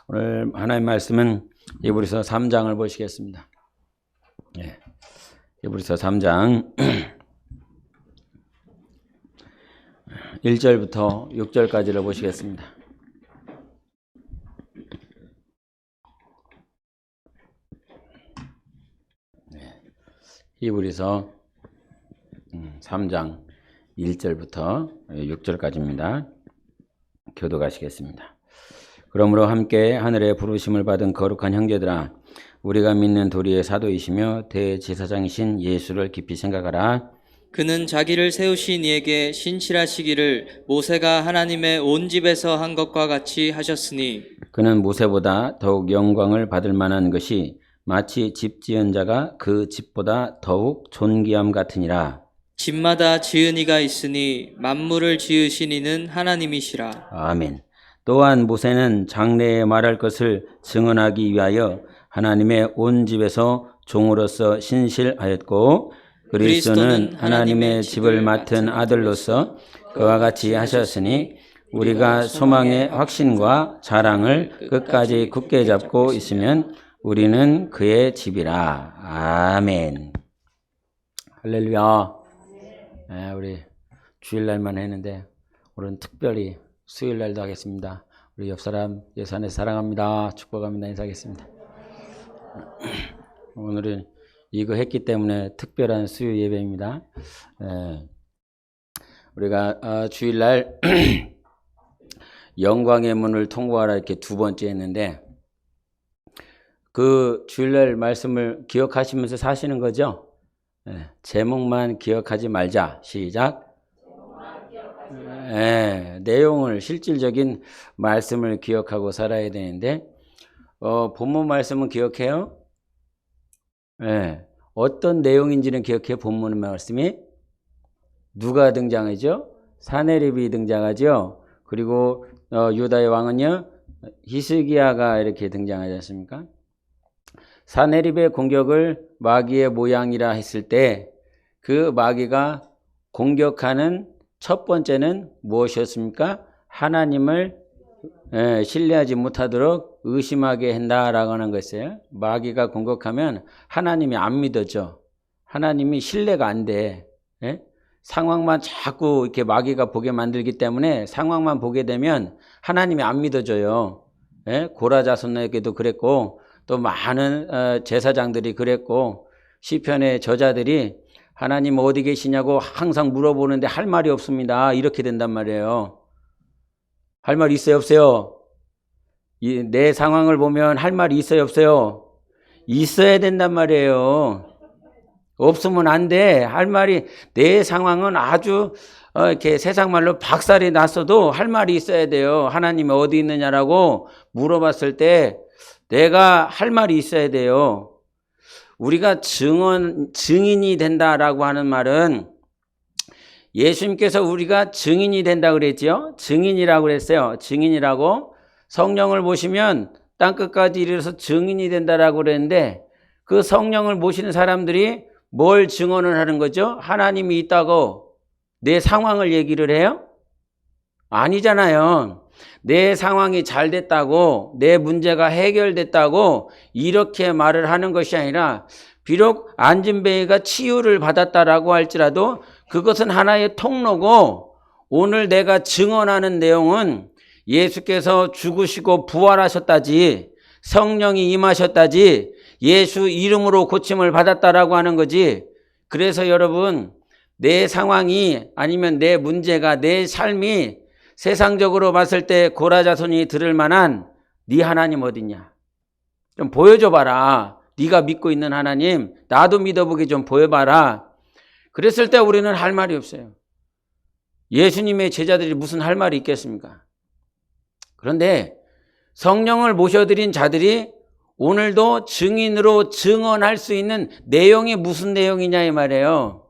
오늘 하나님의 말씀은 히브리서 3장을 보시겠습니다. 히브리서 3장 1절부터 6절까지를 보시겠습니다. 히브리서 3장 1절부터 6절까지입니다. 교독하시겠습니다. 그러므로 함께 하늘의 부르심을 받은 거룩한 형제들아, 우리가 믿는 도리의 사도이시며 대제사장이신 예수를 깊이 생각하라. 그는 자기를 세우신 이에게 신실하시기를 모세가 하나님의 온 집에서 한 것과 같이 하셨으니, 그는 모세보다 더욱 영광을 받을 만한 것이 마치 집 지은 자가 그 집보다 더욱 존귀함 같으니라. 집마다 지은 이가 있으니 만물을 지으신 이는 하나님이시라. 아멘. 또한 모세는 장래에 말할 것을 증언하기 위하여 하나님의 온 집에서 종으로서 신실하였고, 그리스도는 하나님의 집을 맡은 아들로서 그와 같이 하셨으니, 우리가 소망의 확신과 자랑을 끝까지 굳게 잡고 있으면 우리는 그의 집이라. 아멘. 할렐루야. 우리 주일날만 했는데 오늘은 특별히 수요일날도 하겠습니다. 우리 옆사람 예산에 사랑합니다. 축복합니다. 인사하겠습니다. 오늘은 이거 했기 때문에 특별한 수요 예배입니다. 우리가 주일날 영광의 문을 통과하라 이렇게 두 번째 했는데, 그 주일날 말씀을 기억하시면서 사시는 거죠? 제목만 기억하지 말자. 시작. 내용을, 실질적인 말씀을 기억하고 살아야 되는데, 본문 말씀은 기억해요? 어떤 내용인지는 기억해요? 본문 말씀이 누가 등장하죠? 사네립이 등장하죠. 그리고 유다의 왕은요, 히스기야가 이렇게 등장하지 않습니까? 사네립의 공격을 마귀의 모양이라 했을 때, 그 마귀가 공격하는 첫 번째는 무엇이었습니까? 하나님을 신뢰하지 못하도록 의심하게 한다라고 하는 것이에요. 마귀가 공격하면 하나님이 안 믿어져. 하나님이 신뢰가 안 돼. 상황만 자꾸 이렇게 마귀가 보게 만들기 때문에 상황만 보게 되면 하나님이 안 믿어져요. 고라자손에게도 그랬고, 또 많은 제사장들이 그랬고, 시편의 저자들이 하나님 어디 계시냐고 항상 물어보는데 할 말이 없습니다. 이렇게 된단 말이에요. 할 말 있어요, 없어요? 내 상황을 보면 할 말이 있어요, 없어요? 있어야 된단 말이에요. 없으면 안 돼. 할 말이, 내 상황은 아주 이렇게 세상 말로 박살이 났어도 할 말이 있어야 돼요. 하나님이 어디 있느냐라고 물어봤을 때 내가 할 말이 있어야 돼요. 우리가 증인이 된다라고 하는 말은, 예수님께서 우리가 증인이 된다 그랬죠. 증인이라고 그랬어요. 증인이라고. 성령을 모시면 땅끝까지 이르러서 증인이 된다라고 그랬는데, 그 성령을 모시는 사람들이 뭘 증언을 하는 거죠? 하나님이 있다고 내 상황을 얘기를 해요? 아니잖아요. 내 상황이 잘 됐다고, 내 문제가 해결됐다고 이렇게 말을 하는 것이 아니라, 비록 안진뱅이가 치유를 받았다라고 할지라도 그것은 하나의 통로고, 오늘 내가 증언하는 내용은 예수께서 죽으시고 부활하셨다지, 성령이 임하셨다지, 예수 이름으로 고침을 받았다라고 하는 거지. 그래서 여러분, 내 상황이, 아니면 내 문제가, 내 삶이 세상적으로 봤을 때 고라자손이 들을 만한 네 하나님 어딨냐? 좀 보여줘 봐라. 네가 믿고 있는 하나님, 나도 믿어보게 좀 보여봐라. 그랬을 때 우리는 할 말이 없어요. 예수님의 제자들이 무슨 할 말이 있겠습니까? 그런데 성령을 모셔드린 자들이 오늘도 증인으로 증언할 수 있는 내용이 무슨 내용이냐 이 말이에요.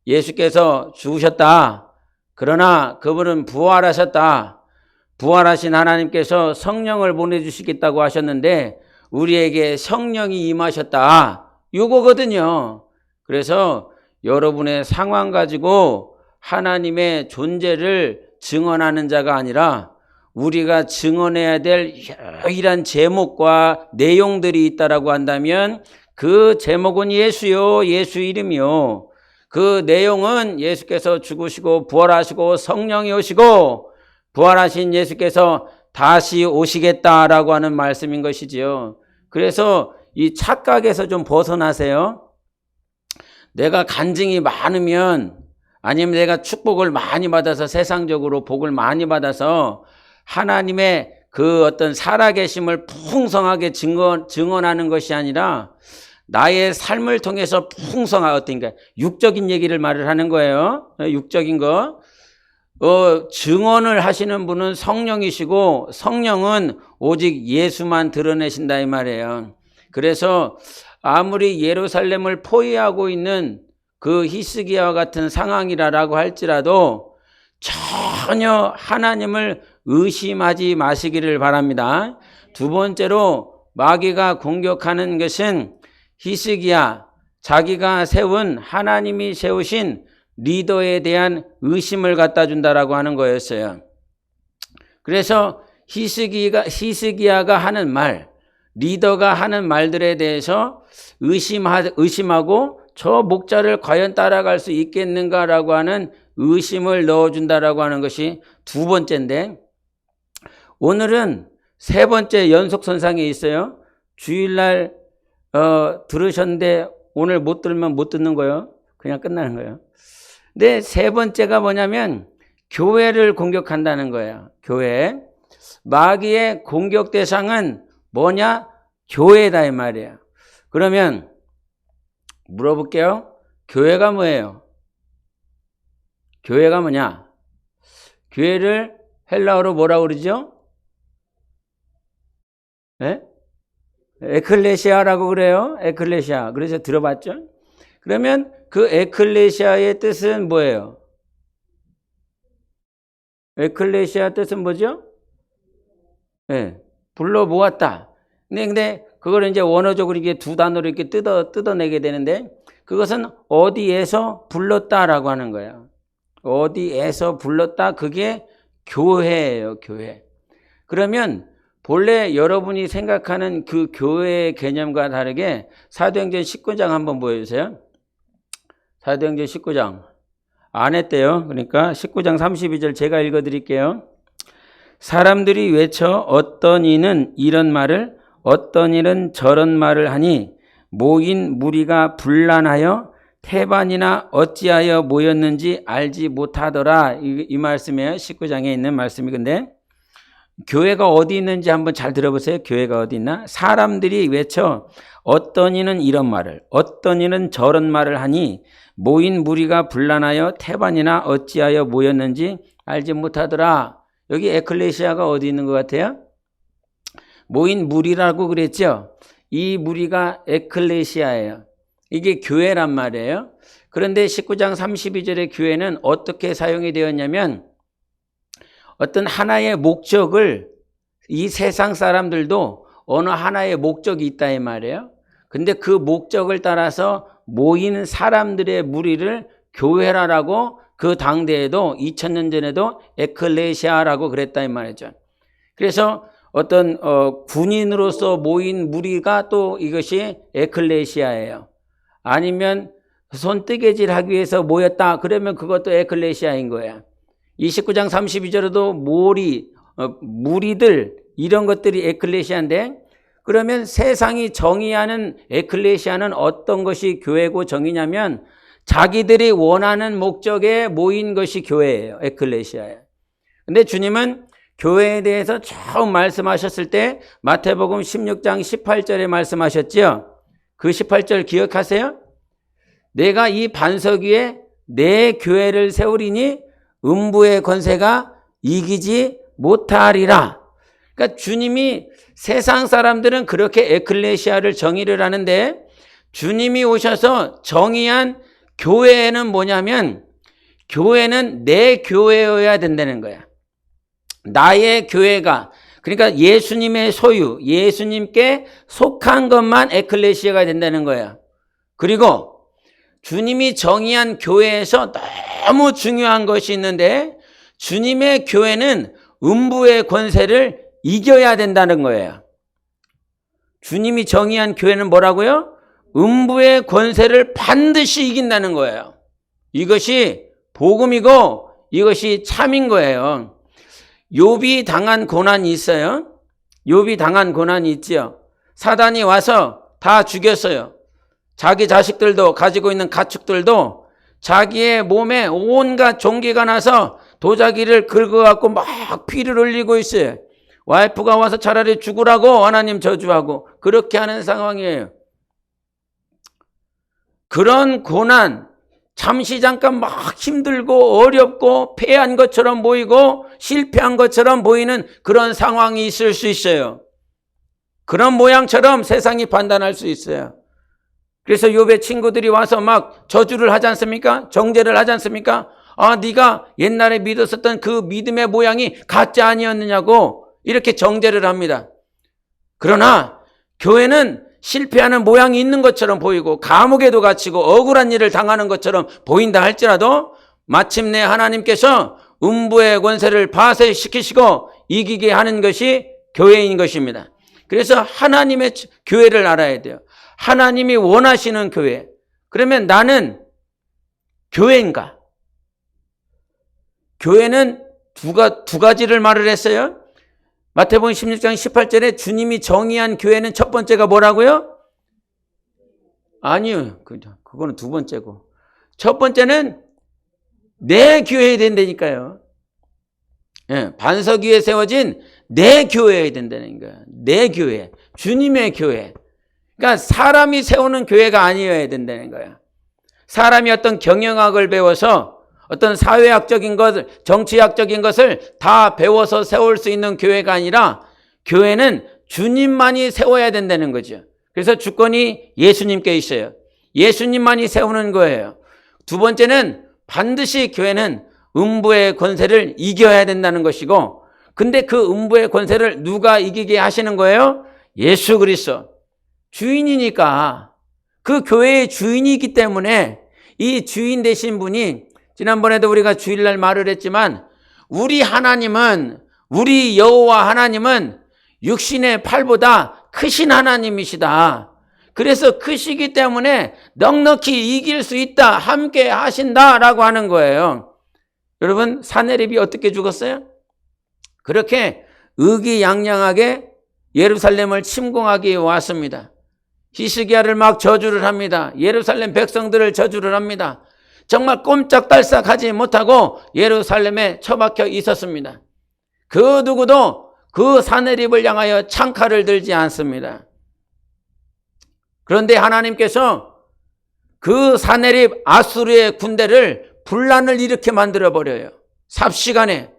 예수께서 죽으셨다. 그러나 그분은 부활하셨다. 부활하신 하나님께서 성령을 보내주시겠다고 하셨는데 우리에게 성령이 임하셨다. 이거거든요. 그래서 여러분의 상황 가지고 하나님의 존재를 증언하는 자가 아니라, 우리가 증언해야 될 유일한 제목과 내용들이 있다라고 한다면 그 제목은 예수요, 예수 이름이요. 그 내용은 예수께서 죽으시고 부활하시고 성령이 오시고 부활하신 예수께서 다시 오시겠다라고 하는 말씀인 것이지요. 그래서 이 착각에서 좀 벗어나세요. 내가 간증이 많으면 아니면 내가 축복을 많이 받아서 세상적으로 복을 많이 받아서 하나님의 그 어떤 살아계심을 풍성하게 증언하는 것이 아니라 나의 삶을 통해서 풍성한 어떤가 육적인 얘기를 말을 하는 거예요. 육적인 거. 증언을 하시는 분은 성령이시고 성령은 오직 예수만 드러내신다 이 말이에요. 그래서 아무리 예루살렘을 포위하고 있는 그 히스기야와 같은 상황이라고 할지라도 전혀 하나님을 의심하지 마시기를 바랍니다. 두 번째로 마귀가 공격하는 것은 히스기야, 자기가 세운 하나님이 세우신 리더에 대한 의심을 갖다 준다라고 하는 거였어요. 그래서 히스기야가 하는 말, 리더가 하는 말들에 대해서 의심하고 저 목자를 과연 따라갈 수 있겠는가라고 하는 의심을 넣어준다라고 하는 것이 두 번째인데, 오늘은 세 번째 연속선상에 있어요. 주일날 들으셨는데 오늘 못 들으면 못 듣는 거예요. 그냥 끝나는 거예요. 근데 세 번째가 뭐냐면 교회를 공격한다는 거예요. 교회. 마귀의 공격 대상은 뭐냐? 교회다 이 말이에요. 그러면 물어볼게요. 교회가 뭐예요? 교회가 뭐냐? 교회를 헬라어로 뭐라고 그러죠? 네? 에클레시아라고 그래요. 에클레시아. 그래서 들어봤죠? 그러면 그 에클레시아의 뜻은 뭐예요? 에클레시아 뜻은 뭐죠? 네, 불러 모았다. 근데 그걸 이제 원어적으로 이게 두 단어로 이렇게 뜯어내게 되는데, 그것은 어디에서 불렀다라고 하는 거예요. 어디에서 불렀다. 그게 교회예요, 교회. 그러면 본래 여러분이 생각하는 그 교회의 개념과 다르게 사도행전 19장 한번 보여주세요. 사도행전 19장. 안 했대요. 그러니까 19장 32절 제가 읽어드릴게요. 사람들이 외쳐 어떤 이는 이런 말을 어떤 이는 저런 말을 하니 모인 무리가 분란하여 태반이나 어찌하여 모였는지 알지 못하더라. 이 말씀이에요. 19장에 있는 말씀이. 근데 교회가 어디 있는지 한번 잘 들어보세요. 교회가 어디 있나? 사람들이 외쳐 어떤 이는 이런 말을 어떤 이는 저런 말을 하니 모인 무리가 분란하여 태반이나 어찌하여 모였는지 알지 못하더라. 여기 에클레시아가 어디 있는 것 같아요? 모인 무리라고 그랬죠. 이 무리가 에클레시아예요. 이게 교회란 말이에요. 그런데 19장 32절의 교회는 어떻게 사용이 되었냐면 어떤 하나의 목적을, 이 세상 사람들도 어느 하나의 목적이 있다 이 말이에요. 근데 그 목적을 따라서 모인 사람들의 무리를 교회라고 그 당대에도 2000년 전에도 에클레시아라고 그랬다 이 말이죠. 그래서 어떤 군인으로서 모인 무리가 또 이것이 에클레시아예요. 아니면 손뜨개질 하기 위해서 모였다. 그러면 그것도 에클레시아인 거예요. 29장 32절에도 무리들 이런 것들이 에클레시아인데, 그러면 세상이 정의하는 에클레시아는 어떤 것이 교회고 정의냐면 자기들이 원하는 목적에 모인 것이 교회예요. 에클레시아예요. 근데 주님은 교회에 대해서 처음 말씀하셨을 때 마태복음 16장 18절에 말씀하셨죠. 그 18절 기억하세요? 내가 이 반석 위에 내 교회를 세우리니 음부의 권세가 이기지 못하리라. 그러니까 주님이, 세상 사람들은 그렇게 에클레시아를 정의를 하는데 주님이 오셔서 정의한 교회는 뭐냐면 교회는 내 교회여야 된다는 거야. 나의 교회가, 그러니까 예수님의 소유, 예수님께 속한 것만 에클레시아가 된다는 거야. 그리고 주님이 정의한 교회에서 너무 중요한 것이 있는데, 주님의 교회는 음부의 권세를 이겨야 된다는 거예요. 주님이 정의한 교회는 뭐라고요? 음부의 권세를 반드시 이긴다는 거예요. 이것이 복음이고 이것이 참인 거예요. 욥이 당한 고난이 있어요. 욥이 당한 고난이 있지요. 사단이 와서 다 죽였어요. 자기 자식들도 가지고 있는 가축들도 자기의 몸에 온갖 종기가 나서 도자기를 긁어갖고 막 피를 흘리고 있어요. 와이프가 와서 차라리 죽으라고 하나님 저주하고 그렇게 하는 상황이에요. 그런 고난, 잠시 잠깐 막 힘들고 어렵고 패한 것처럼 보이고 실패한 것처럼 보이는 그런 상황이 있을 수 있어요. 그런 모양처럼 세상이 판단할 수 있어요. 그래서 욥의 친구들이 와서 막 저주를 하지 않습니까? 정죄를 하지 않습니까? 아, 네가 옛날에 믿었었던 그 믿음의 모양이 가짜 아니었느냐고 이렇게 정죄를 합니다. 그러나 교회는 실패하는 모양이 있는 것처럼 보이고 감옥에도 갇히고 억울한 일을 당하는 것처럼 보인다 할지라도 마침내 하나님께서 음부의 권세를 파쇄시키시고 이기게 하는 것이 교회인 것입니다. 그래서 하나님의 교회를 알아야 돼요. 하나님이 원하시는 교회. 그러면 나는 교회인가? 교회는 두 가지를 말을 했어요. 마태복음 16장 18절에 주님이 정의한 교회는 첫 번째가 뭐라고요? 아니요. 그거는 두 번째고. 첫 번째는 내 교회에 된다니까요. 예, 반석 위에 세워진 내 교회에 된다는 거예요. 내 교회. 주님의 교회. 그러니까 사람이 세우는 교회가 아니어야 된다는 거예요. 사람이 어떤 경영학을 배워서 어떤 사회학적인 것, 정치학적인 것을 다 배워서 세울 수 있는 교회가 아니라 교회는 주님만이 세워야 된다는 거죠. 그래서 주권이 예수님께 있어요. 예수님만이 세우는 거예요. 두 번째는 반드시 교회는 음부의 권세를 이겨야 된다는 것이고, 근데 그 음부의 권세를 누가 이기게 하시는 거예요? 예수 그리스도. 주인이니까 그 교회의 주인이기 때문에 이 주인 되신 분이, 지난번에도 우리가 주일날 말을 했지만, 우리 하나님은, 우리 여호와 하나님은 육신의 팔보다 크신 하나님이시다. 그래서 크시기 때문에 넉넉히 이길 수 있다, 함께 하신다라고 하는 거예요. 여러분, 사내립이 어떻게 죽었어요? 그렇게 의기양양하게 예루살렘을 침공하기 왔습니다. 히스기야를 막 저주를 합니다. 예루살렘 백성들을 저주를 합니다. 정말 꼼짝달싹하지 못하고 예루살렘에 처박혀 있었습니다. 그 누구도 그 사내립을 향하여 창칼을 들지 않습니다. 그런데 하나님께서 그 사내립 아수르의 군대를 분란을 일으켜 만들어버려요. 삽시간에.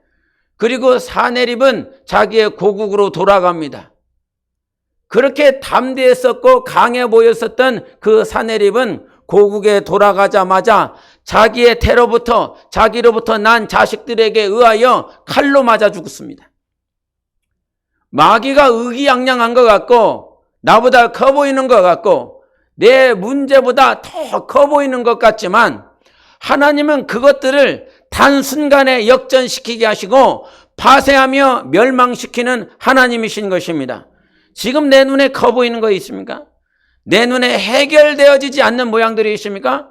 그리고 사내립은 자기의 고국으로 돌아갑니다. 그렇게 담대했었고 강해 보였었던 그 사내립은 고국에 돌아가자마자 자기의 태로부터, 자기로부터 난 자식들에게 의하여 칼로 맞아 죽었습니다. 마귀가 의기양양한 것 같고, 나보다 커 보이는 것 같고, 내 문제보다 더 커 보이는 것 같지만, 하나님은 그것들을 단순간에 역전시키게 하시고 파쇄하며 멸망시키는 하나님이신 것입니다. 지금 내 눈에 커 보이는 거 있습니까? 내 눈에 해결되어지지 않는 모양들이 있습니까?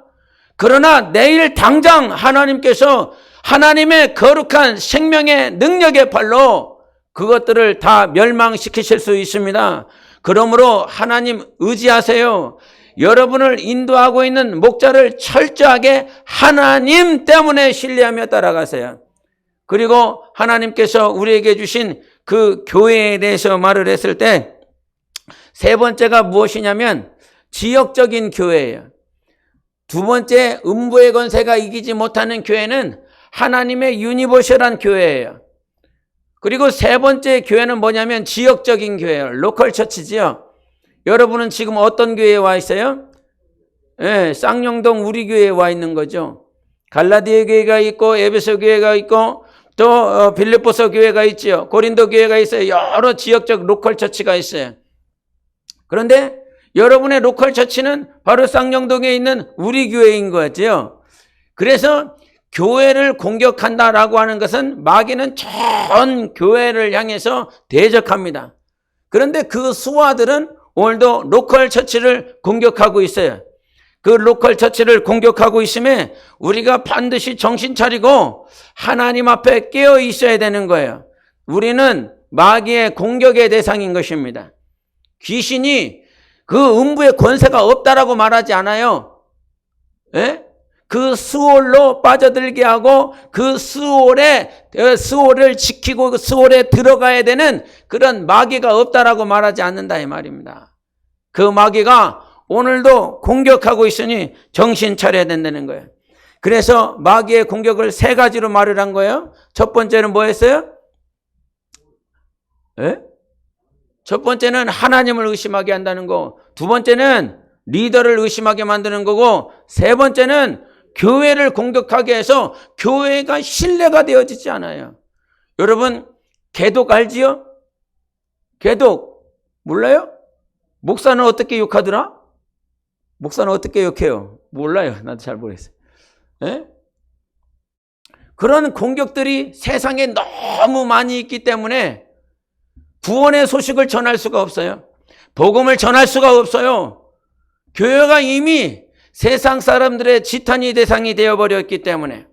그러나 내일 당장 하나님께서 하나님의 거룩한 생명의 능력의 팔로 그것들을 다 멸망시키실 수 있습니다. 그러므로 하나님 의지하세요. 여러분을 인도하고 있는 목자를 철저하게 하나님 때문에 신뢰하며 따라가세요. 그리고 하나님께서 우리에게 주신 그 교회에 대해서 말을 했을 때 세 번째가 무엇이냐면 지역적인 교회예요. 두 번째, 음부의 권세가 이기지 못하는 교회는 하나님의 유니버셜한 교회예요. 그리고 세 번째 교회는 뭐냐면 지역적인 교회예요. 로컬 처치지요. 여러분은 지금 어떤 교회에 와 있어요? 네, 쌍용동 우리 교회에 와 있는 거죠. 갈라디아 교회가 있고 에베소 교회가 있고 또 빌립보서 교회가 있죠. 고린도 교회가 있어요. 여러 지역적 로컬 처치가 있어요. 그런데 여러분의 로컬 처치는 바로 쌍용동에 있는 우리 교회인 거죠. 그래서 교회를 공격한다라고 하는 것은 마귀는 전 교회를 향해서 대적합니다. 그런데 그 수하들은 오늘도 로컬 처치를 공격하고 있어요. 그 로컬 처치를 공격하고 있음에 우리가 반드시 정신 차리고 하나님 앞에 깨어 있어야 되는 거예요. 우리는 마귀의 공격의 대상인 것입니다. 귀신이 그 음부의 권세가 없다라고 말하지 않아요. 예? 그 수월로 빠져들게 하고 그 수월을 지키고 그 수월에 들어가야 되는 그런 마귀가 없다라고 말하지 않는다 이 말입니다. 그 마귀가 오늘도 공격하고 있으니 정신 차려야 된다는 거예요. 그래서 마귀의 공격을 세 가지로 말을 한 거예요. 첫 번째는 뭐였어요? 예? 첫 번째는 하나님을 의심하게 한다는 거, 두 번째는 리더를 의심하게 만드는 거고, 세 번째는 교회를 공격하게 해서 교회가 신뢰가 되어지지 않아요. 여러분 개독 알지요? 개독 몰라요? 목사는 어떻게 욕하더라? 목사는 어떻게 욕해요? 몰라요. 나도 잘 모르겠어요. 예? 그런 공격들이 세상에 너무 많이 있기 때문에 구원의 소식을 전할 수가 없어요. 복음을 전할 수가 없어요. 교회가 이미 세상 사람들의 지탄이 대상이 되어버렸기 때문에.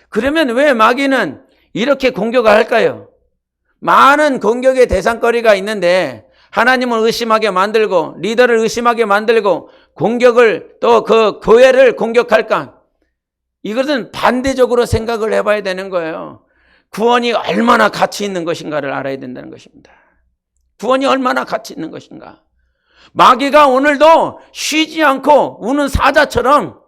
그러면 왜 마귀는 이렇게 공격을 할까요? 많은 공격의 대상거리가 있는데 하나님을 의심하게 만들고 리더를 의심하게 만들고 공격을 또 그 교회를 공격할까? 이것은 반대적으로 생각을 해봐야 되는 거예요. 구원이 얼마나 가치 있는 것인가를 알아야 된다는 것입니다. 구원이 얼마나 가치 있는 것인가. 마귀가 오늘도 쉬지 않고 우는 사자처럼,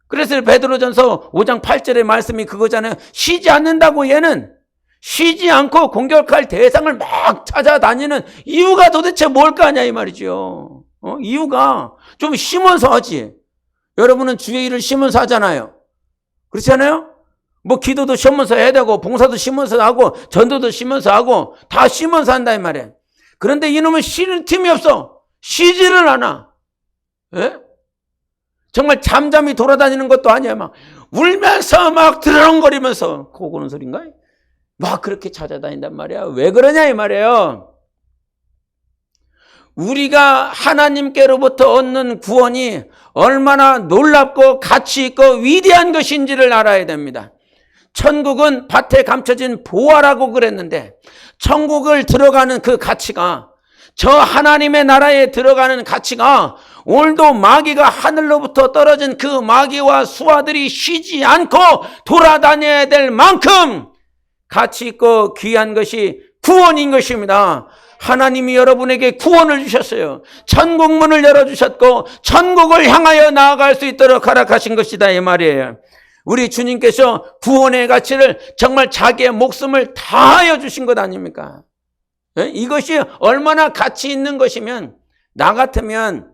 그래서 베드로전서 5장 8절의 말씀이 그거잖아요. 쉬지 않는다고. 얘는 쉬지 않고 공격할 대상을 막 찾아다니는 이유가 도대체 뭘까 하냐 이 말이죠. 이유가 좀 쉬면서 하지. 여러분은 주의 일을 쉬면서 하잖아요. 그렇잖아요? 뭐 기도도 쉬면서 해야 되고 봉사도 쉬면서 하고 전도도 쉬면서 하고 다 쉬면서 한다 이 말이에요. 그런데 이놈은 쉬는 틈이 없어. 쉬지를 않아. 예? 정말 잠잠히 돌아다니는 것도 아니야. 막 울면서 막 드렁거리면서 코 고는 소린가? 막 그렇게 찾아다닌단 말이야. 왜 그러냐 이 말이에요. 우리가 하나님께로부터 얻는 구원이 얼마나 놀랍고 가치 있고 위대한 것인지를 알아야 됩니다. 천국은 밭에 감춰진 보화라고 그랬는데 천국을 들어가는 그 가치가, 저 하나님의 나라에 들어가는 가치가 오늘도 마귀가 하늘로부터 떨어진 그 마귀와 수하들이 쉬지 않고 돌아다녀야 될 만큼 가치 있고 귀한 것이 구원인 것입니다. 하나님이 여러분에게 구원을 주셨어요. 천국문을 열어주셨고 천국을 향하여 나아갈 수 있도록 허락하신 것이다 이 말이에요. 우리 주님께서 구원의 가치를 정말 자기의 목숨을 다하여 주신 것 아닙니까? 이것이 얼마나 가치 있는 것이면 나 같으면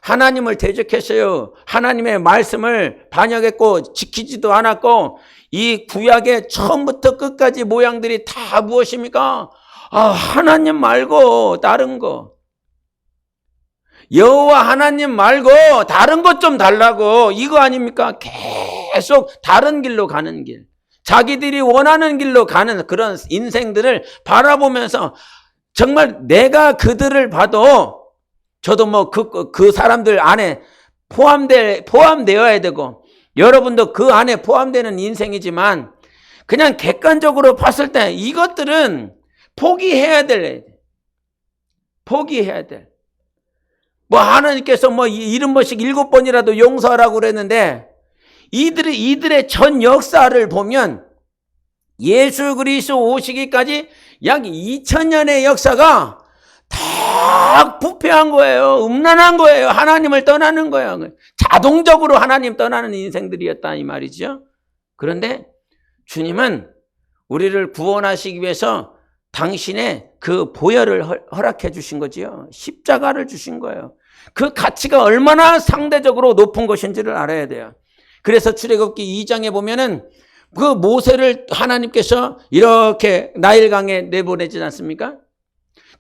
하나님을 대적했어요. 하나님의 말씀을 반역했고 지키지도 않았고 이 구약의 처음부터 끝까지 모양들이 다 무엇입니까? 하나님 말고 다른 거. 여호와 하나님 말고 다른 것 좀 달라고, 이거 아닙니까? 계속 다른 길로 가는 길, 자기들이 원하는 길로 가는 그런 인생들을 바라보면서 정말 내가 그들을 봐도 저도 뭐 그 사람들 안에 포함되어야 되고 여러분도 그 안에 포함되는 인생이지만 그냥 객관적으로 봤을 때 이것들은 포기해야 돼. 뭐 하나님께서 뭐 70번씩 7번이라도 용서하라고 그랬는데 이들의 전 역사를 보면 예수 그리스도 오시기까지 약 2000년의 역사가 다 부패한 거예요. 음란한 거예요. 하나님을 떠나는 거예요. 자동적으로 하나님 떠나는 인생들이었다 이 말이죠. 그런데 주님은 우리를 구원하시기 위해서 당신의 그 보혈을 허락해 주신 거지요. 십자가를 주신 거예요. 그 가치가 얼마나 상대적으로 높은 것인지를 알아야 돼요. 그래서 출애굽기 2장에 보면은 그 모세를 하나님께서 이렇게 나일강에 내보내지 않습니까?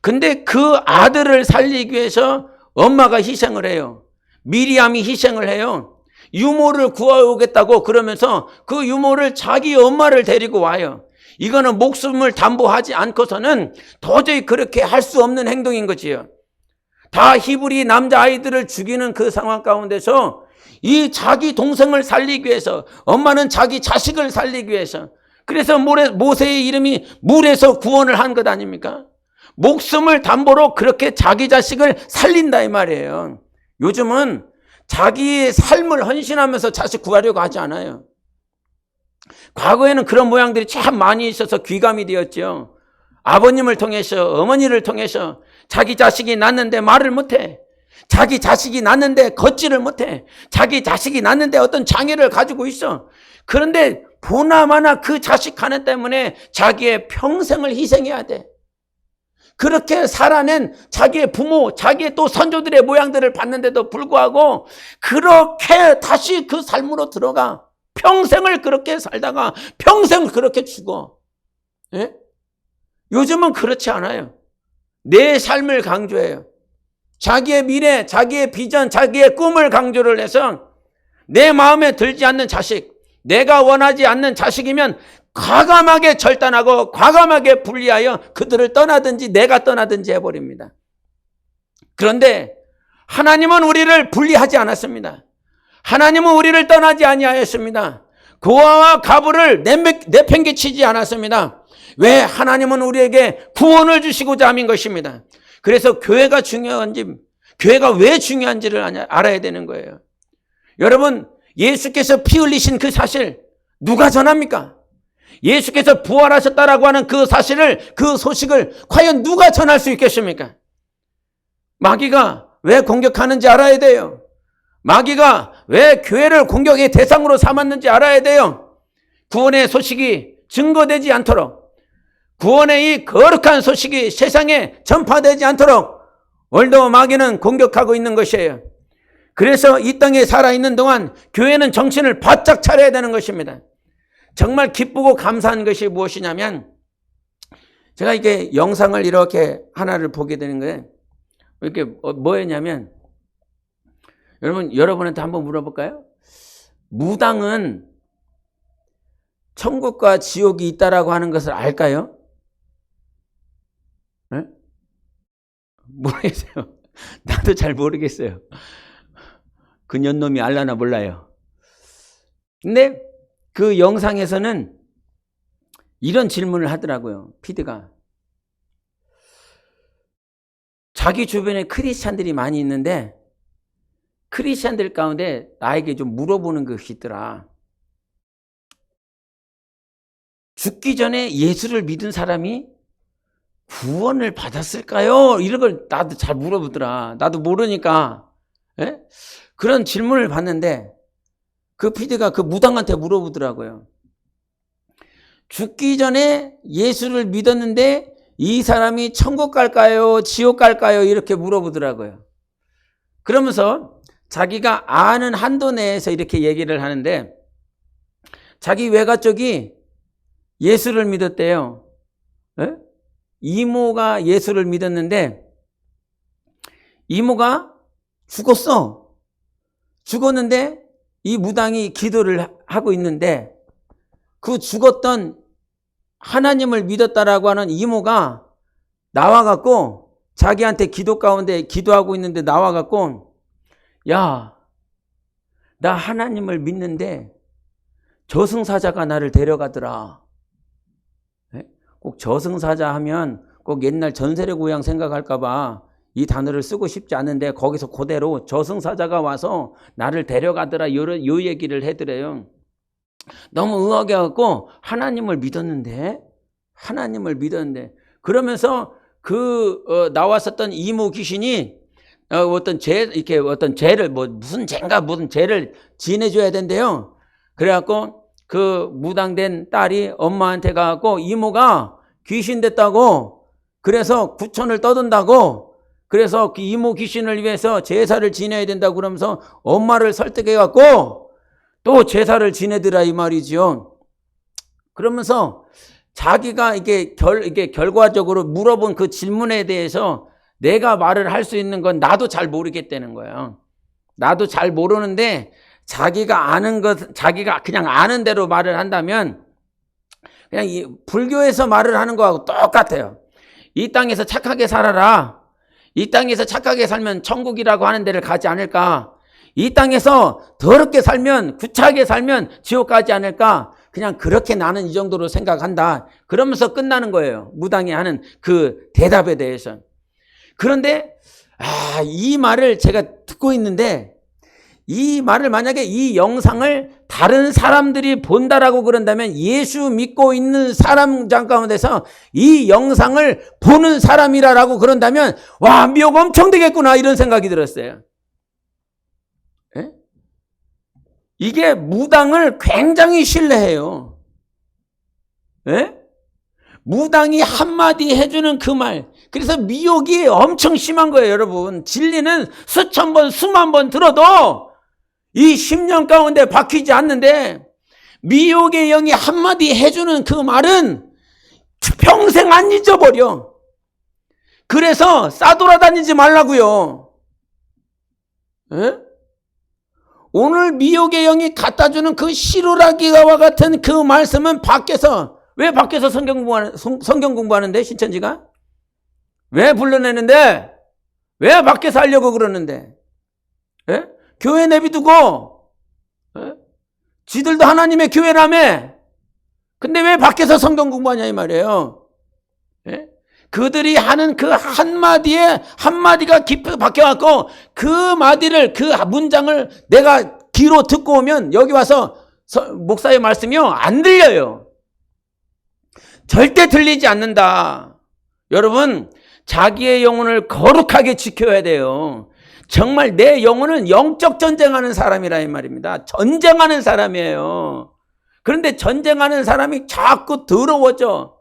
근데 그 아들을 살리기 위해서 엄마가 희생을 해요. 미리암이 희생을 해요. 유모를 구하오겠다고 그러면서 그 유모를 자기 엄마를 데리고 와요. 이거는 목숨을 담보하지 않고서는 도저히 그렇게 할 수 없는 행동인 거지요. 다 히브리 남자아이들을 죽이는 그 상황 가운데서 이 자기 동생을 살리기 위해서, 엄마는 자기 자식을 살리기 위해서, 그래서 모세의 이름이 물에서 구원을 한 것 아닙니까? 목숨을 담보로 그렇게 자기 자식을 살린다 이 말이에요. 요즘은 자기의 삶을 헌신하면서 자식 구하려고 하지 않아요. 과거에는 그런 모양들이 참 많이 있어서 귀감이 되었죠. 아버님을 통해서, 어머니를 통해서 자기 자식이 낳는데 말을 못해. 자기 자식이 낳는데 걷지를 못해. 자기 자식이 낳는데 어떤 장애를 가지고 있어. 그런데 보나마나 그 자식 하나 때문에 자기의 평생을 희생해야 돼. 그렇게 살아낸 자기의 부모, 자기의 또 선조들의 모양들을 봤는데도 불구하고 그렇게 다시 그 삶으로 들어가. 평생을 그렇게 살다가 평생 그렇게 죽어. 예? 요즘은 그렇지 않아요. 내 삶을 강조해요. 자기의 미래, 자기의 비전, 자기의 꿈을 강조를 해서 내 마음에 들지 않는 자식, 내가 원하지 않는 자식이면 과감하게 절단하고 과감하게 분리하여 그들을 떠나든지 내가 떠나든지 해버립니다. 그런데 하나님은 우리를 분리하지 않았습니다. 하나님은 우리를 떠나지 아니하였습니다. 고아와 가부를 내팽개치지 않았습니다. 왜? 하나님은 우리에게 구원을 주시고자 함인 것입니다. 그래서 교회가 중요한지, 교회가 왜 중요한지를 알아야 되는 거예요. 여러분, 예수께서 피 흘리신 그 사실 누가 전합니까? 예수께서 부활하셨다라고 하는 그 사실을, 그 소식을 과연 누가 전할 수 있겠습니까? 마귀가 왜 공격하는지 알아야 돼요. 마귀가 왜 교회를 공격의 대상으로 삼았는지 알아야 돼요. 구원의 소식이 증거되지 않도록, 구원의 이 거룩한 소식이 세상에 전파되지 않도록 오늘도 마귀는 공격하고 있는 것이에요. 그래서 이 땅에 살아있는 동안 교회는 정신을 바짝 차려야 되는 것입니다. 정말 기쁘고 감사한 것이 무엇이냐면, 제가 이게 영상을 이렇게 하나를 보게 되는 거예요. 이렇게 뭐였냐면, 여러분한테 한번 물어볼까요? 무당은 천국과 지옥이 있다라고 하는 것을 알까요? 네? 모르겠어요. 나도 잘 모르겠어요. 그 년놈이 알라나 몰라요. 근데 그 영상에서는 이런 질문을 하더라고요. PD가. 자기 주변에 크리스찬들이 많이 있는데 크리스찬들 가운데 나에게 좀 물어보는 것이 있더라. 죽기 전에 예수를 믿은 사람이 구원을 받았을까요? 이런 걸 나도 잘 물어보더라. 나도 모르니까. 예? 그런 질문을 받는데 그 PD가 그 무당한테 물어보더라고요. 죽기 전에 예수를 믿었는데 이 사람이 천국 갈까요? 지옥 갈까요? 이렇게 물어보더라고요. 그러면서 자기가 아는 한도 내에서 이렇게 얘기를 하는데, 자기 외가 쪽이 예수를 믿었대요. 에? 이모가 예수를 믿었는데 이모가 죽었어. 죽었는데 이 무당이 기도를 하고 있는데 그 죽었던 하나님을 믿었다라고 하는 이모가 나와갖고 자기한테 기도 가운데 기도하고 있는데 나와갖고, 야, 나 하나님을 믿는데 저승사자가 나를 데려가더라. 꼭 저승사자 하면 꼭 옛날 전세례 고향 생각할까봐 이 단어를 쓰고 싶지 않은데 거기서 그대로 저승사자가 와서 나를 데려가더라, 요 얘기를 해드려요. 너무 의아해갖고 하나님을 믿었는데 그러면서 나왔었던 이모 귀신이 어떤 죄를 무슨 죄를 지내줘야 된대요. 그래갖고 그 무당된 딸이 엄마한테 가갖고 이모가 귀신 됐다고, 그래서 구천을 떠든다고, 그래서 그 이모 귀신을 위해서 제사를 지내야 된다고 그러면서 엄마를 설득해갖고 또 제사를 지내더라 이 말이죠. 그러면서 자기가 이게 결과적으로 물어본 그 질문에 대해서 내가 말을 할 수 있는 건 나도 잘 모르겠다는 거예요. 나도 잘 모르는데 자기가 아는 것, 자기가 그냥 아는 대로 말을 한다면 그냥 이 불교에서 말을 하는 거하고 똑같아요. 이 땅에서 착하게 살아라. 이 땅에서 착하게 살면 천국이라고 하는 데를 가지 않을까? 이 땅에서 더럽게 살면, 구차하게 살면 지옥 가지 않을까? 그냥 그렇게 나는 이 정도로 생각한다. 그러면서 끝나는 거예요. 무당이 하는 그 대답에 대해서. 그런데 이 말을 제가 듣고 있는데, 이 말을 만약에 이 영상을 다른 사람들이 본다라고 그런다면, 예수 믿고 있는 사람 가운데서 이 영상을 보는 사람이라고 그런다면, 와, 미혹 엄청 되겠구나, 이런 생각이 들었어요. 예? 이게 무당을 굉장히 신뢰해요. 예? 무당이 한마디 해주는 그 말. 그래서 미혹이 엄청 심한 거예요, 여러분. 진리는 수천 번, 수만 번 들어도 이 10년 가운데 바뀌지 않는데, 미혹의 영이 한마디 해주는 그 말은 평생 안 잊어버려. 그래서 싸돌아다니지 말라고요. 에? 오늘 미혹의 영이 갖다주는 그 시루라기와 같은 그 말씀은 밖에서, 왜 밖에서 성경 공부하는데, 신천지가? 왜 불러내는데? 왜 밖에서 하려고 그러는데? 에? 교회 내비두고, 지들도 하나님의 교회라며. 근데 왜 밖에서 성경 공부하냐 이 말이에요. 그들이 하는 그 한마디가 깊이 박혀갖고, 그 마디를, 그 문장을 내가 귀로 듣고 오면 여기 와서 목사의 말씀이요, 안 들려요. 절대 들리지 않는다. 여러분, 자기의 영혼을 거룩하게 지켜야 돼요. 정말 내 영혼은 영적 전쟁하는 사람이라 이 말입니다. 전쟁하는 사람이에요. 그런데 전쟁하는 사람이 자꾸 더러워져.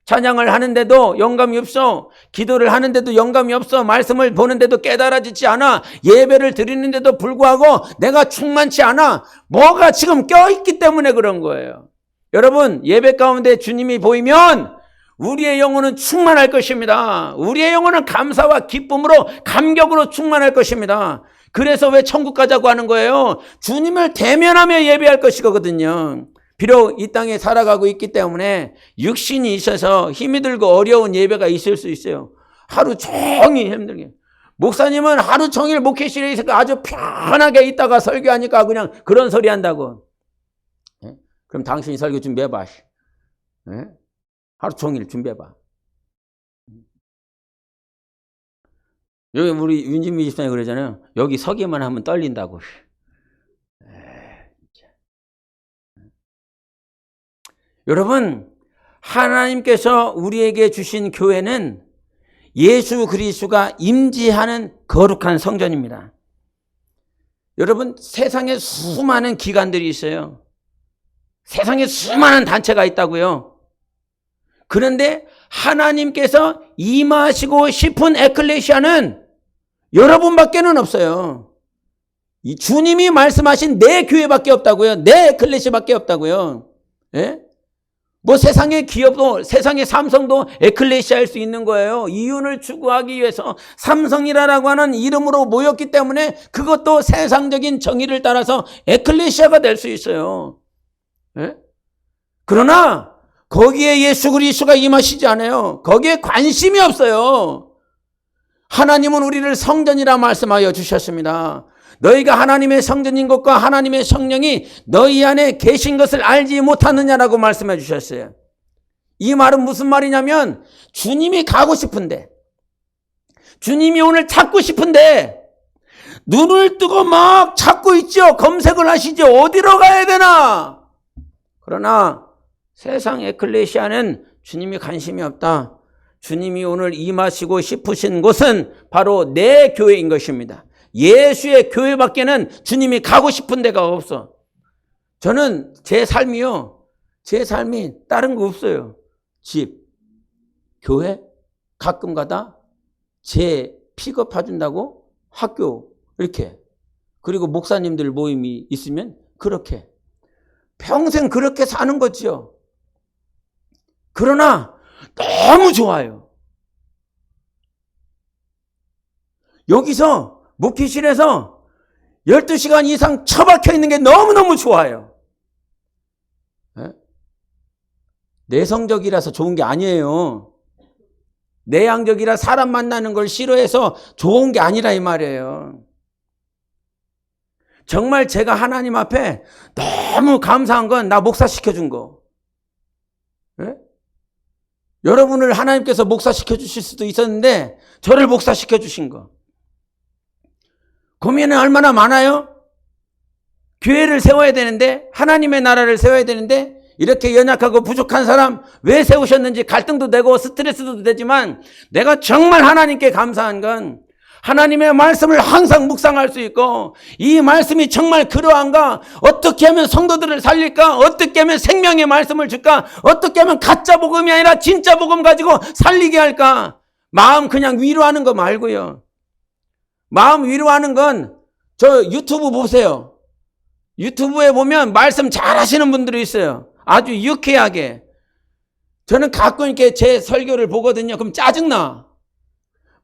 찬양을 하는데도 영감이 없어. 기도를 하는데도 영감이 없어. 말씀을 보는데도 깨달아지지 않아. 예배를 드리는데도 불구하고 내가 충만치 않아. 뭐가 지금 껴있기 때문에 그런 거예요. 여러분, 예배 가운데 주님이 보이면 우리의 영혼은 충만할 것입니다. 우리의 영혼은 감사와 기쁨으로, 감격으로 충만할 것입니다. 그래서 왜 천국 가자고 하는 거예요? 주님을 대면하며 예배할 것이거든요. 비록 이 땅에 살아가고 있기 때문에 육신이 있어서 힘이 들고 어려운 예배가 있을 수 있어요. 하루 종일 힘들게. 목사님은 하루 종일 목회실에 있으니까 아주 편하게 있다가 설교하니까 그냥 그런 소리 한다고. 그럼 당신이 설교 준비해봐. 하루 종일 준비해봐. 여기 우리 윤진미 집사님 그러잖아요. 여기 서기만 하면 떨린다고. 여러분, 하나님께서 우리에게 주신 교회는 예수 그리스도가 임재하는 거룩한 성전입니다. 여러분, 세상에 수많은 기관들이 있어요. 세상에 수많은 단체가 있다고요. 그런데 하나님께서 임하시고 싶은 에클레시아는 여러분밖에는 없어요. 이 주님이 말씀하신 내 교회밖에 없다고요. 내 에클레시아밖에 없다고요. 예? 뭐 세상의 기업도, 세상의 삼성도 에클레시아일 수 있는 거예요. 이윤을 추구하기 위해서 삼성이라고 하는 이름으로 모였기 때문에 그것도 세상적인 정의를 따라서 에클레시아가 될 수 있어요. 예? 그러나 거기에 예수 그리스도가 임하시지 않아요. 거기에 관심이 없어요. 하나님은 우리를 성전이라 말씀하여 주셨습니다. 너희가 하나님의 성전인 것과 하나님의 성령이 너희 안에 계신 것을 알지 못하느냐라고 말씀해 주셨어요. 이 말은 무슨 말이냐면, 주님이 가고 싶은데, 주님이 오늘 찾고 싶은데 눈을 뜨고 막 찾고 있죠. 검색을 하시죠. 어디로 가야 되나? 그러나 세상 에클레시아는 주님이 관심이 없다. 주님이 오늘 임하시고 싶으신 곳은 바로 내 교회인 것입니다. 예수의 교회밖에는 주님이 가고 싶은 데가 없어. 저는 제 삶이 다른 거 없어요. 집, 교회, 가끔 가다 제 픽업 해준다고 학교, 이렇게. 그리고 목사님들 모임이 있으면 그렇게. 평생 그렇게 사는 거지요. 그러나 너무 좋아요. 여기서 목회실에서 12시간 이상 처박혀 있는 게 너무너무 좋아요. 내성적이라서 좋은 게 아니에요. 내향적이라 사람 만나는 걸 싫어해서 좋은 게 아니라 이 말이에요. 정말 제가 하나님 앞에 너무 감사한 건 나 목사시켜준 거. 예? 여러분을 하나님께서 목사시켜 주실 수도 있었는데 저를 목사시켜 주신 거. 고민은 얼마나 많아요? 교회를 세워야 되는데, 하나님의 나라를 세워야 되는데 이렇게 연약하고 부족한 사람 왜 세우셨는지 갈등도 되고 스트레스도 되지만, 내가 정말 하나님께 감사한 건 하나님의 말씀을 항상 묵상할 수 있고, 이 말씀이 정말 그러한가, 어떻게 하면 성도들을 살릴까, 어떻게 하면 생명의 말씀을 줄까, 어떻게 하면 가짜 복음이 아니라 진짜 복음 가지고 살리게 할까. 마음 그냥 위로하는 거 말고요. 마음 위로하는 건 저 유튜브 보세요. 유튜브에 보면 말씀 잘 하시는 분들이 있어요. 아주 유쾌하게. 저는 가끔 이렇게 제 설교를 보거든요. 그럼 짜증나.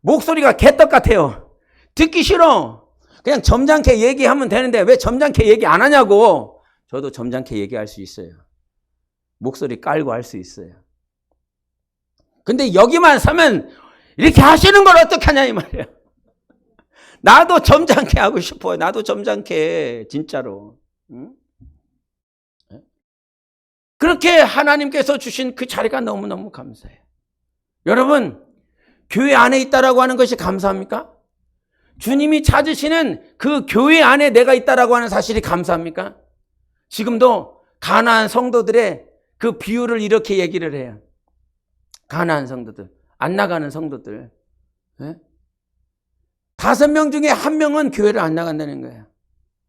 목소리가 개떡 같아요. 듣기 싫어. 그냥 점잖게 얘기하면 되는데 왜 점잖게 얘기 안 하냐고. 저도 점잖게 얘기할 수 있어요. 목소리 깔고 할 수 있어요. 근데 여기만 서면 이렇게 하시는 걸 어떻게 하냐 이 말이에요. 나도 점잖게 하고 싶어요. 나도 점잖게 진짜로. 응? 그렇게 하나님께서 주신 그 자리가 너무너무 감사해요. 여러분, 교회 안에 있다라고 하는 것이 감사합니까? 주님이 찾으시는 그 교회 안에 내가 있다라고 하는 사실이 감사합니까? 지금도 가나안 성도들의 그 비유를 이렇게 얘기를 해요. 가나안 성도들, 안 나가는 성도들. 5명 중에 1명은 교회를 안 나간다는 거예요.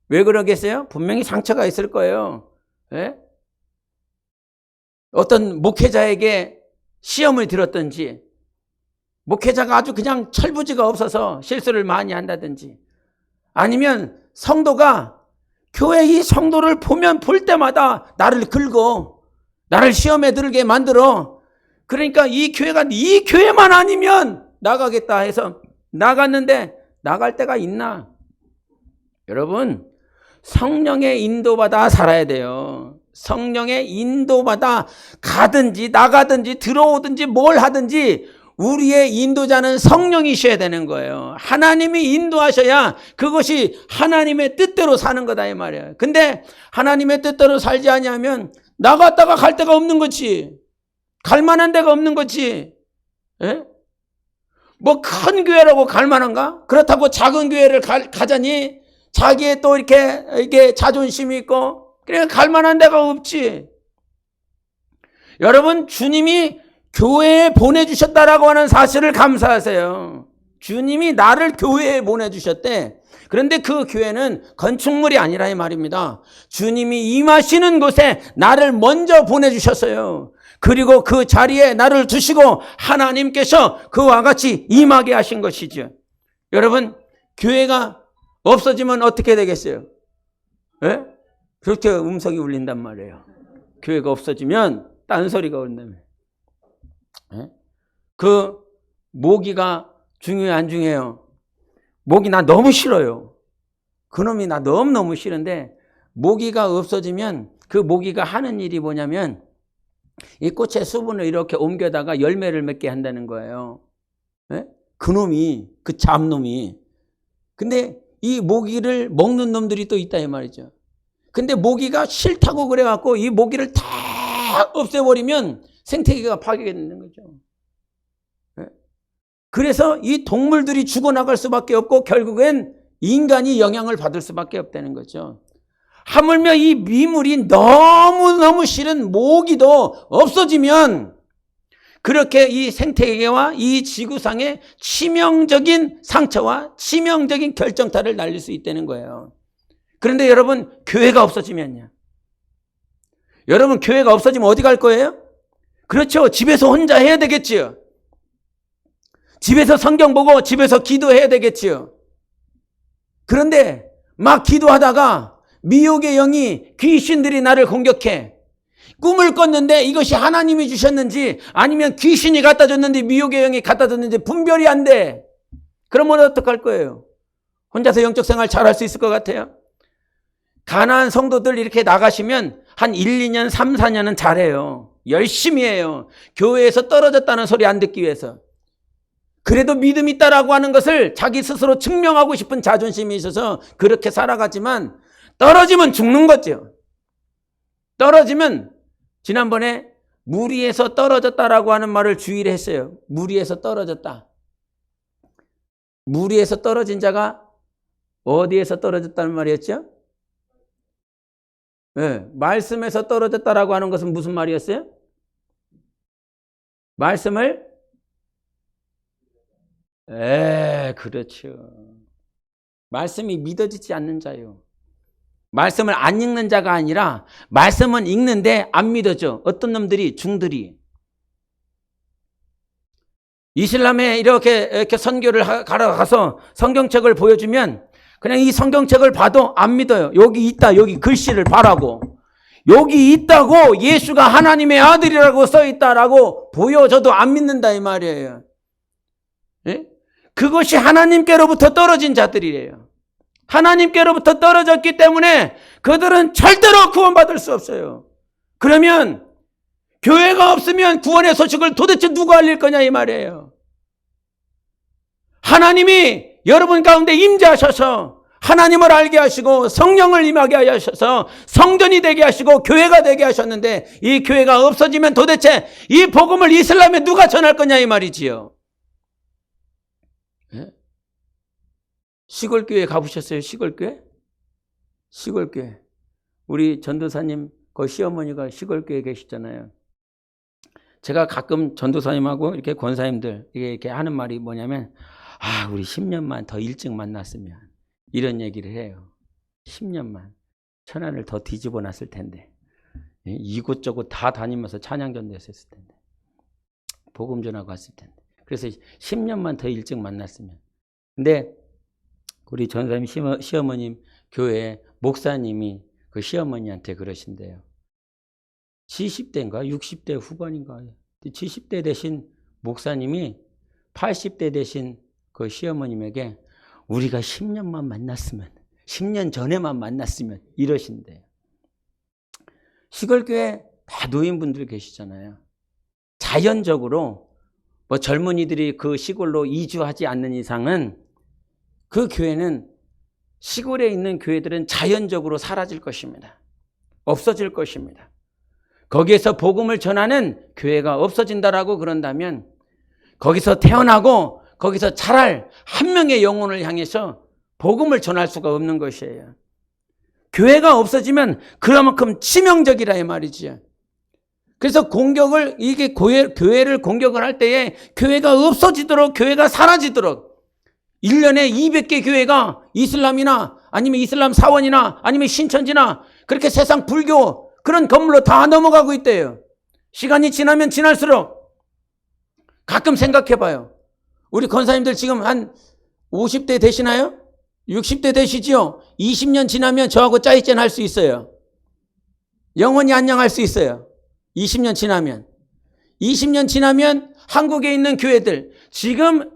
왜 그러겠어요? 분명히 상처가 있을 거예요. 어떤 목회자에게 시험을 들었든지, 목회자가 아주 그냥 철부지가 없어서 실수를 많이 한다든지, 아니면 성도가 교회 이 성도를 보면 볼 때마다 나를 긁어, 나를 시험에 들게 만들어. 그러니까 이 교회만 아니면 나가겠다 해서 나갔는데 나갈 때가 있나? 여러분, 성령의 인도받아 살아야 돼요. 성령의 인도받아 가든지 나가든지 들어오든지 뭘 하든지 우리의 인도자는 성령이셔야 되는 거예요. 하나님이 인도하셔야 그것이 하나님의 뜻대로 사는 거다 이 말이에요. 근데 하나님의 뜻대로 살지 아니하면 나갔다가 갈 데가 없는 거지. 갈 만한 데가 없는 거지. 뭐 큰 교회라고 갈 만한가? 그렇다고 작은 교회를 가자니 자기의 또 이렇게 자존심이 있고, 그래 갈 만한 데가 없지. 여러분, 주님이 교회에 보내주셨다라고 하는 사실을 감사하세요. 주님이 나를 교회에 보내주셨대. 그런데 그 교회는 건축물이 아니라 이 말입니다. 주님이 임하시는 곳에 나를 먼저 보내주셨어요. 그리고 그 자리에 나를 두시고 하나님께서 그와 같이 임하게 하신 것이죠. 여러분, 교회가 없어지면 어떻게 되겠어요? 그렇게 음성이 울린단 말이에요. 교회가 없어지면 딴소리가 온다며. 그 모기가 중요해 안 중요해요? 모기 나 너무 싫어요. 그놈이 나 너무너무 싫은데, 모기가 없어지면 그 모기가 하는 일이 뭐냐면 이 꽃의 수분을 이렇게 옮겨다가 열매를 맺게 한다는 거예요. 그놈이, 그 잡놈이. 근데 이 모기를 먹는 놈들이 또 있다 이 말이죠. 근데 모기가 싫다고 그래갖고 이 모기를 다 없애버리면 생태계가 파괴되는 거죠. 그래서 이 동물들이 죽어나갈 수밖에 없고 결국엔 인간이 영향을 받을 수밖에 없다는 거죠. 하물며 이 미물이 너무너무 싫은 모기도 없어지면 그렇게 이 생태계와 이 지구상에 치명적인 상처와 치명적인 결정타를 날릴 수 있다는 거예요. 그런데 여러분, 교회가 없어지면요. 여러분, 교회가 없어지면 어디 갈 거예요? 그렇죠. 집에서 혼자 해야 되겠지요. 집에서 성경 보고 집에서 기도해야 되겠지요. 그런데 막 기도하다가 미혹의 영이, 귀신들이 나를 공격해. 꿈을 꿨는데 이것이 하나님이 주셨는지 아니면 귀신이 갖다 줬는지 미혹의 영이 갖다 줬는지 분별이 안 돼. 그러면 어떡할 거예요? 혼자서 영적 생활 잘할 수 있을 것 같아요? 가난한 성도들 이렇게 나가시면 한 1, 2년, 3, 4년은 잘해요. 열심히 해요. 교회에서 떨어졌다는 소리 안 듣기 위해서. 그래도 믿음이 있다라고 하는 것을 자기 스스로 증명하고 싶은 자존심이 있어서 그렇게 살아가지만 떨어지면 죽는 거죠. 떨어지면 지난번에 무리에서 떨어졌다라고 하는 말을 주의를 했어요. 무리에서 떨어졌다. 무리에서 떨어진 자가 어디에서 떨어졌다는 말이었죠? 네, 말씀에서 떨어졌다라고 하는 것은 무슨 말이었어요? 말씀을 그렇죠. 말씀이 믿어지지 않는 자요. 말씀을 안 읽는 자가 아니라 말씀은 읽는데 안 믿어져. 어떤 놈들이 중들이 이슬람에 이렇게 선교를 가러 가서 성경책을 보여주면 그냥 이 성경책을 봐도 안 믿어요. 여기 있다. 여기 글씨를 봐라고. 여기 있다고 예수가 하나님의 아들이라고 써있다라고 보여줘도 안 믿는다 이 말이에요. 예? 그것이 하나님께로부터 떨어진 자들이에요. 하나님께로부터 떨어졌기 때문에 그들은 절대로 구원받을 수 없어요. 그러면 교회가 없으면 구원의 소식을 도대체 누가 알릴 거냐 이 말이에요. 하나님이 여러분 가운데 임재하셔서 하나님을 알게 하시고 성령을 임하게 하셔서 성전이 되게 하시고 교회가 되게 하셨는데 이 교회가 없어지면 도대체 이 복음을 이슬람에 누가 전할 거냐 이 말이지요. 예? 시골교회 가보셨어요? 시골교회? 시골교회. 우리 전도사님 그 시어머니가 시골교회에 계시잖아요. 제가 가끔 전도사님하고 이렇게 권사님들 이렇게 하는 말이 뭐냐면 우리 10년만 더 일찍 만났으면 이런 얘기를 해요. 10년만 천안을 더 뒤집어 놨을 텐데 이곳저곳 다 다니면서 찬양전도 했을 텐데 복음 전하고 왔을 텐데 그래서 10년만 더 일찍 만났으면. 근데 우리 전사님 시어머님 교회 목사님이 그 시어머니한테 그러신대요. 70대인가 60대 후반인가 70대 되신 목사님이 80대 되신 그 시어머님에게 우리가 10년만 만났으면 10년 전에만 만났으면 이러신대요. 시골교회 다 노인분들 계시잖아요. 자연적으로 뭐 젊은이들이 그 시골로 이주하지 않는 이상은 그 교회는 시골에 있는 교회들은 자연적으로 사라질 것입니다. 없어질 것입니다. 거기에서 복음을 전하는 교회가 없어진다라고 그런다면 거기서 태어나고 거기서 자랄 한 명의 영혼을 향해서 복음을 전할 수가 없는 것이에요. 교회가 없어지면 그만큼 치명적이라 이 말이지요. 그래서 교회를 공격을 할 때에 교회가 없어지도록 교회가 사라지도록 1년에 200개 교회가 이슬람이나 아니면 이슬람 사원이나 아니면 신천지나 그렇게 세상 불교 그런 건물로 다 넘어가고 있대요. 시간이 지나면 지날수록 가끔 생각해 봐요. 우리 권사님들 지금 한 50대 되시나요? 60대 되시지요? 20년 지나면 저하고 짜이짠 할 수 있어요. 영원히 안녕할 수 있어요. 20년 지나면. 20년 지나면 한국에 있는 교회들 지금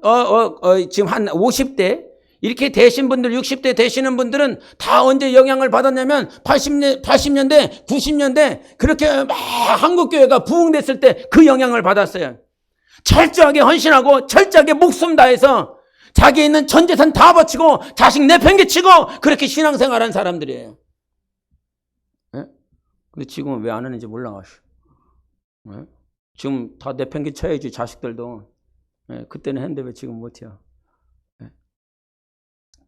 지금 한 50대 이렇게 되신 분들 60대 되시는 분들은 다 언제 영향을 받았냐면 80년대 90년대 그렇게 막 한국 교회가 부흥됐을 때 그 영향을 받았어요. 철저하게 헌신하고 철저하게 목숨 다해서 자기 있는 전 재산 다 바치고 자식 내팽개치고 그렇게 신앙생활한 사람들이에요. 네? 근데 지금은 왜 안 하는지 몰라가지고. 네? 지금 다 내팽개쳐야지 자식들도. 네? 그때는 했는데 왜 지금 못해요. 네?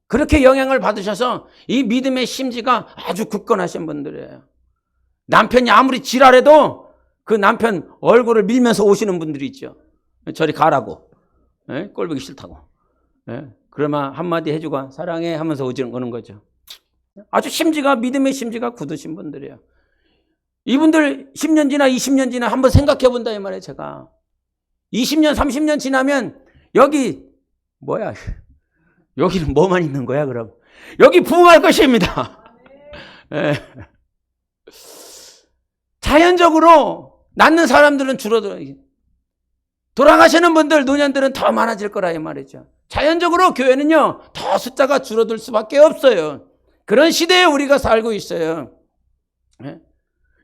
그렇게 영향을 받으셔서 이 믿음의 심지가 아주 굳건하신 분들이에요. 남편이 아무리 지랄해도 그 남편 얼굴을 밀면서 오시는 분들이 있죠. 저리 가라고. 네? 꼴보기 싫다고. 네? 그러면 한마디 해주고 사랑해 하면서 오는 거죠. 아주 심지가 믿음의 심지가 굳으신 분들이에요. 이분들 10년 지나 20년 지나 한번 생각해 본다 이 말이에요. 제가 20년 30년 지나면 여기 뭐야 여기는 뭐만 있는 거야 그럼 여기 부흥할 것입니다. 네. 자연적으로 낳는 사람들은 줄어들어요. 돌아가시는 분들, 노년들은 더 많아질 거라 이 말이죠. 자연적으로 교회는요, 더 숫자가 줄어들 수밖에 없어요. 그런 시대에 우리가 살고 있어요. 네?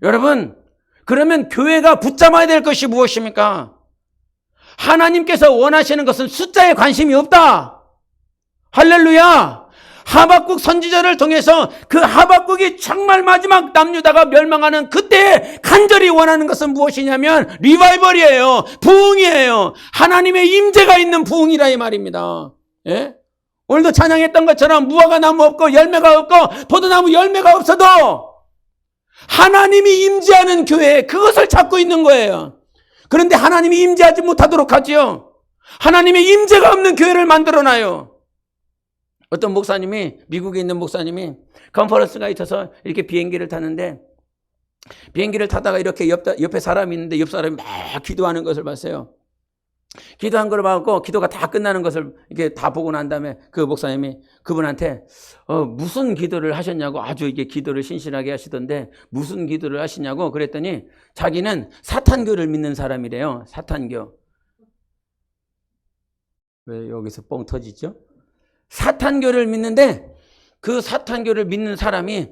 여러분, 그러면 교회가 붙잡아야 될 것이 무엇입니까? 하나님께서 원하시는 것은 숫자에 관심이 없다. 할렐루야. 하박국 선지자를 통해서 그 하박국이 정말 마지막 남유다가 멸망하는 그때 간절히 원하는 것은 무엇이냐면 리바이벌이에요. 부흥이에요. 하나님의 임재가 있는 부흥이라 이 말입니다. 예? 오늘도 찬양했던 것처럼 무화과 나무 없고 열매가 없고 포도나무 열매가 없어도 하나님이 임재하는 교회, 그것을 찾고 있는 거예요. 그런데 하나님이 임재하지 못하도록 하지요. 하나님의 임재가 없는 교회를 만들어놔요. 어떤 목사님이, 미국에 있는 목사님이 컨퍼런스가 있어서 이렇게 비행기를 타는데, 비행기를 타다가 이렇게 옆에 사람이 있는데 옆 사람이 막 기도하는 것을 봤어요. 기도한 걸 봤고 기도가 다 끝나는 것을 이렇게 다 보고 난 다음에 그 목사님이 그분한테 무슨 기도를 하셨냐고, 아주 이게 기도를 신실하게 하시던데 무슨 기도를 하시냐고 그랬더니 자기는 사탄교를 믿는 사람이래요. 사탄교. 왜 여기서 뻥 터지죠? 사탄교를 믿는데 그 사탄교를 믿는 사람이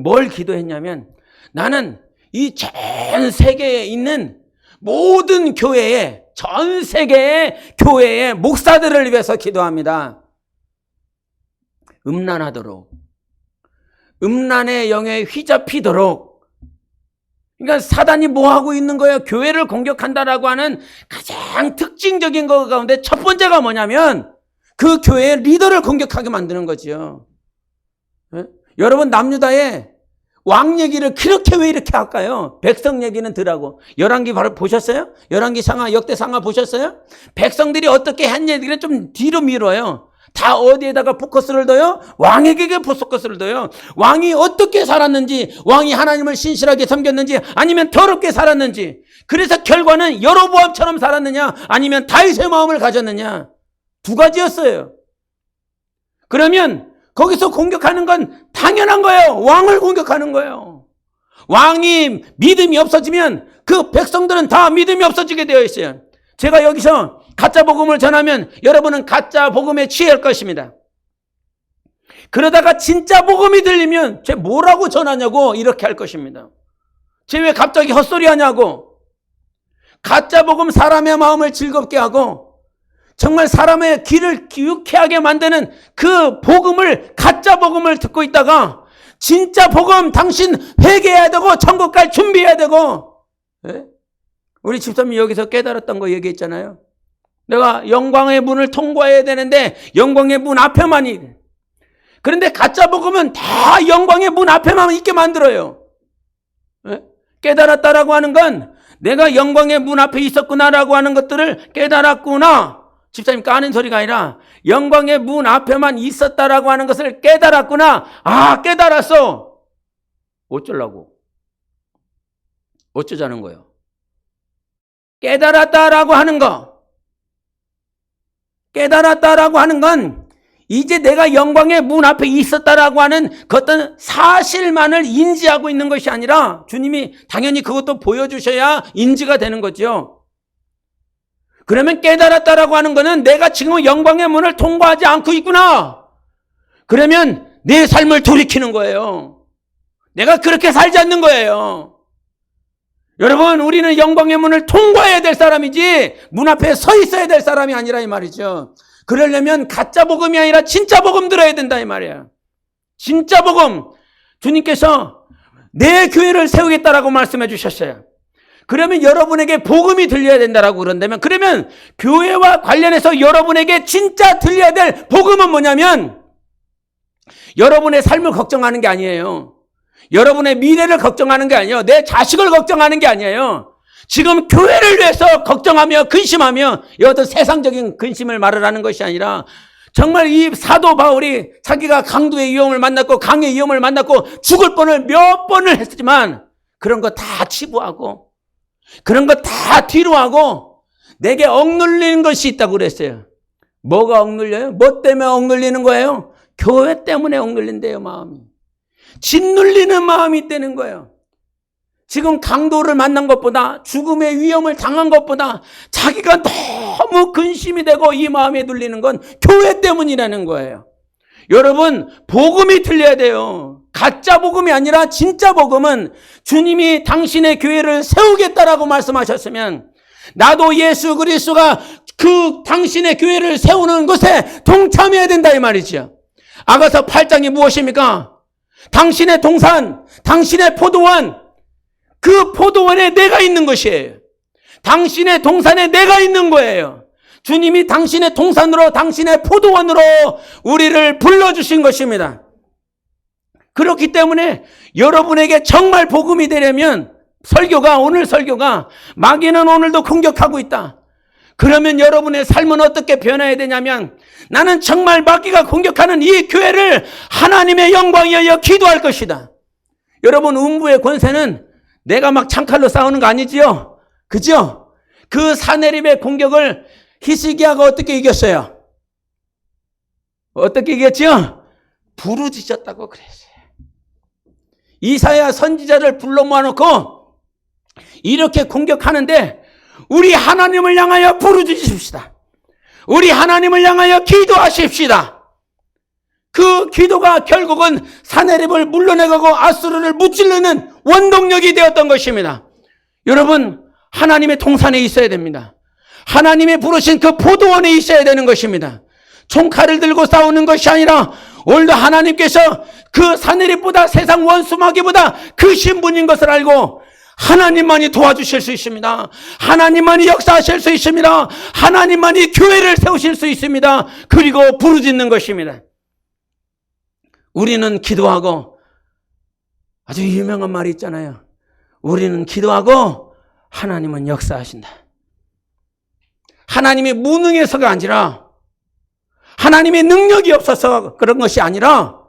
뭘 기도했냐면, 나는 이 전 세계에 있는 모든 교회에, 전 세계의 교회의 목사들을 위해서 기도합니다. 음란하도록, 음란의 영에 휘잡히도록. 그러니까 사단이 뭐 하고 있는 거예요? 교회를 공격한다라고 하는 가장 특징적인 것 가운데 첫 번째가 뭐냐면 그 교회의 리더를 공격하게 만드는 거죠. 네? 여러분, 남유다의 왕 얘기를 그렇게 왜 이렇게 할까요? 백성 얘기는 덜하고. 열왕기 바로 보셨어요? 열왕기 상하, 역대상하 보셨어요? 백성들이 어떻게 한 얘기를 좀 뒤로 미뤄요. 다 어디에다가 포커스를 둬요? 왕에게 포커스를 둬요. 왕이 어떻게 살았는지, 왕이 하나님을 신실하게 섬겼는지, 아니면 더럽게 살았는지. 그래서 결과는 여로보암처럼 살았느냐, 아니면 다윗의 마음을 가졌느냐. 두 가지였어요. 그러면 거기서 공격하는 건 당연한 거예요. 왕을 공격하는 거예요. 왕이 믿음이 없어지면 그 백성들은 다 믿음이 없어지게 되어 있어요. 제가 여기서 가짜 복음을 전하면 여러분은 가짜 복음에 취할 것입니다. 그러다가 진짜 복음이 들리면 쟤 뭐라고 전하냐고 이렇게 할 것입니다. 쟤 왜 갑자기 헛소리 하냐고. 가짜 복음, 사람의 마음을 즐겁게 하고 정말 사람의 귀를 유쾌하게 만드는 그 복음을, 가짜 복음을 듣고 있다가 진짜 복음, 당신 회개해야 되고 천국 갈 준비해야 되고. 네? 우리 집사님이 여기서 깨달았던 거 얘기했잖아요. 내가 영광의 문을 통과해야 되는데 영광의 문 앞에만이. 그런데 가짜 복음은 다 영광의 문 앞에만 있게 만들어요. 네? 깨달았다라고 하는 건 내가 영광의 문 앞에 있었구나라고 하는 것들을 깨달았구나. 집사님 까는 소리가 아니라 영광의 문 앞에만 있었다라고 하는 것을 깨달았구나. 아, 깨달았어. 어쩌려고? 어쩌자는 거예요? 깨달았다라고 하는 거. 깨달았다라고 하는 건 이제 내가 영광의 문 앞에 있었다라고 하는 그 어떤 사실만을 인지하고 있는 것이 아니라 주님이 당연히 그것도 보여주셔야 인지가 되는 거죠. 그러면 깨달았다라고 하는 것은 내가 지금 영광의 문을 통과하지 않고 있구나. 그러면 내 삶을 돌이키는 거예요. 내가 그렇게 살지 않는 거예요. 여러분, 우리는 영광의 문을 통과해야 될 사람이지 문 앞에 서 있어야 될 사람이 아니라 이 말이죠. 그러려면 가짜 복음이 아니라 진짜 복음 들어야 된다 이 말이야. 진짜 복음. 주님께서 내 교회를 세우겠다라고 말씀해 주셨어요. 그러면 여러분에게 복음이 들려야 된다라고 그런다면, 그러면 교회와 관련해서 여러분에게 진짜 들려야 될 복음은 뭐냐면 여러분의 삶을 걱정하는 게 아니에요. 여러분의 미래를 걱정하는 게 아니에요. 내 자식을 걱정하는 게 아니에요. 지금 교회를 위해서 걱정하며 근심하며 이 어떤 세상적인 근심을 말을 하는 것이 아니라 정말 이 사도 바울이 자기가 강도의 위험을 만났고 강의 위험을 만났고 죽을 뻔을 몇 번을 했지만 그런 거 다 치부하고 그런 거 다 뒤로 하고 내게 억눌리는 것이 있다고 그랬어요. 뭐가 억눌려요? 뭐 때문에 억눌리는 거예요? 교회 때문에 억눌린대요, 마음이. 짓눌리는 마음이 있다는 거예요. 지금 강도를 만난 것보다, 죽음의 위험을 당한 것보다 자기가 너무 근심이 되고 이 마음에 눌리는 건 교회 때문이라는 거예요. 여러분, 복음이 틀려야 돼요. 가짜 복음이 아니라 진짜 복음은 주님이 당신의 교회를 세우겠다라고 말씀하셨으면 나도 예수 그리스도가 그 당신의 교회를 세우는 것에 동참해야 된다 이 말이죠. 아가서 8장이 무엇입니까? 당신의 동산, 당신의 포도원, 그 포도원에 내가 있는 것이에요. 당신의 동산에 내가 있는 거예요. 주님이 당신의 동산으로, 당신의 포도원으로 우리를 불러주신 것입니다. 그렇기 때문에 여러분에게 정말 복음이 되려면 오늘 설교가 마귀는 오늘도 공격하고 있다. 그러면 여러분의 삶은 어떻게 변해야 되냐면 나는 정말 마귀가 공격하는 이 교회를 하나님의 영광에 위하여 기도할 것이다. 여러분, 음부의 권세는 내가 막 창칼로 싸우는 거 아니지요? 그죠? 그 사내립의 공격을 히스기야가 어떻게 이겼어요? 어떻게 이겼죠? 부르짖었다고 그랬어요. 이사야 선지자를 불러 모아놓고 이렇게 공격하는데 우리 하나님을 향하여 부르짖으십시다. 우리 하나님을 향하여 기도하십시다. 그 기도가 결국은 사내립을 물러내가고 아수르를 무찌르는 원동력이 되었던 것입니다. 여러분, 하나님의 동산에 있어야 됩니다. 하나님의 부르신 그 포도원에 있어야 되는 것입니다. 총칼을 들고 싸우는 것이 아니라 오늘도 하나님께서 그 사내립보다 세상 원수 마귀보다 크신 분인 것을 알고 하나님만이 도와주실 수 있습니다. 하나님만이 역사하실 수 있습니다. 하나님만이 교회를 세우실 수 있습니다. 그리고 부르짖는 것입니다. 우리는 기도하고, 아주 유명한 말이 있잖아요. 우리는 기도하고 하나님은 역사하신다. 하나님이 무능해서가 아니라, 하나님의 능력이 없어서 그런 것이 아니라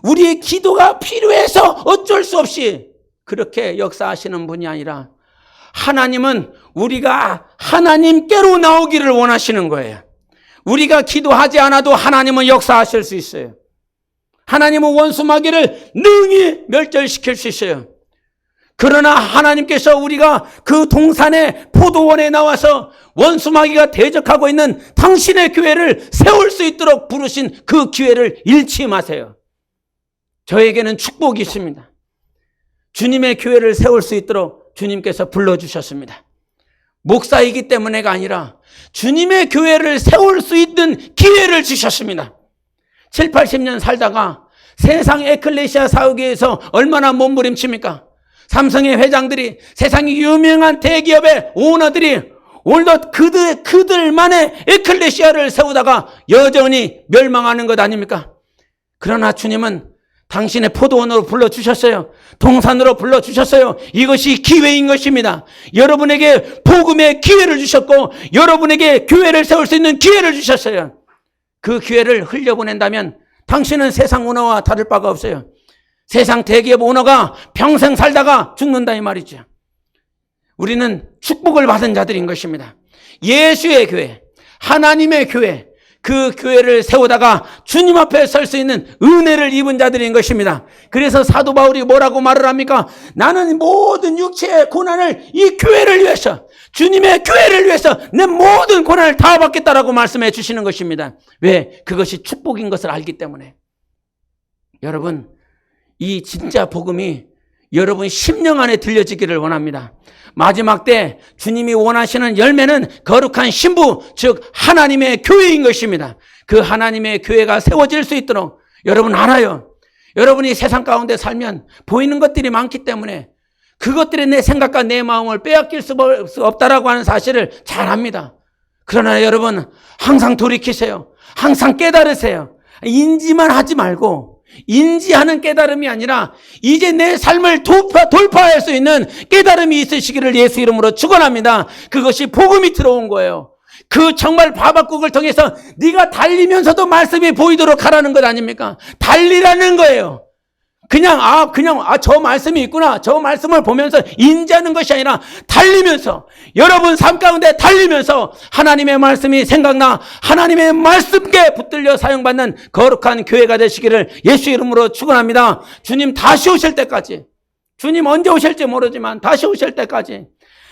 우리의 기도가 필요해서 어쩔 수 없이 그렇게 역사하시는 분이 아니라 하나님은 우리가 하나님께로 나오기를 원하시는 거예요. 우리가 기도하지 않아도 하나님은 역사하실 수 있어요. 하나님은 원수 마귀를 능히 멸절시킬 수 있어요. 그러나 하나님께서 우리가 그 동산의 포도원에 나와서 원수 마귀가 대적하고 있는 당신의 교회를 세울 수 있도록 부르신 그 기회를 잃지 마세요. 저에게는 축복이 있습니다. 주님의 교회를 세울 수 있도록 주님께서 불러주셨습니다. 목사이기 때문에가 아니라 주님의 교회를 세울 수 있는 기회를 주셨습니다. 7, 80년 살다가 세상 에클레시아 사역에서 얼마나 몸부림칩니까? 삼성의 회장들이, 세상의 유명한 대기업의 오너들이 오늘도 그들만의 에클레시아를 세우다가 여전히 멸망하는 것 아닙니까? 그러나 주님은 당신의 포도원으로 불러주셨어요. 동산으로 불러주셨어요. 이것이 기회인 것입니다. 여러분에게 복음의 기회를 주셨고 여러분에게 교회를 세울 수 있는 기회를 주셨어요. 그 기회를 흘려보낸다면 당신은 세상 오너와 다를 바가 없어요. 세상 대기업 오너가 평생 살다가 죽는다 이 말이죠. 우리는 축복을 받은 자들인 것입니다. 예수의 교회, 하나님의 교회, 그 교회를 세우다가 주님 앞에 설 수 있는 은혜를 입은 자들인 것입니다. 그래서 사도 바울이 뭐라고 말을 합니까? 나는 모든 육체의 고난을 이 교회를 위해서, 주님의 교회를 위해서 내 모든 고난을 다 받겠다라고 말씀해 주시는 것입니다. 왜? 그것이 축복인 것을 알기 때문에. 여러분, 이 진짜 복음이 여러분 심령 안에 들려지기를 원합니다. 마지막 때 주님이 원하시는 열매는 거룩한 신부, 즉 하나님의 교회인 것입니다. 그 하나님의 교회가 세워질 수 있도록 여러분 알아요. 여러분이 세상 가운데 살면 보이는 것들이 많기 때문에 그것들이 내 생각과 내 마음을 빼앗길 수 없다라고 하는 사실을 잘 압니다. 그러나 여러분 항상 돌이키세요. 항상 깨달으세요. 인지만 하지 말고 인지하는 깨달음이 아니라 이제 내 삶을 돌파할 수 있는 깨달음이 있으시기를 예수 이름으로 축원합니다. 그것이 복음이 들어온 거예요. 그 정말 바박국을 통해서 네가 달리면서도 말씀이 보이도록 하라는 것 아닙니까? 달리라는 거예요. 그냥 저 말씀이 있구나. 저 말씀을 보면서 인지하는 것이 아니라 달리면서 여러분 삶 가운데 달리면서 하나님의 말씀이 생각나 하나님의 말씀께 붙들려 사용받는 거룩한 교회가 되시기를 예수 이름으로 축원합니다. 주님 다시 오실 때까지 주님 언제 오실지 모르지만 다시 오실 때까지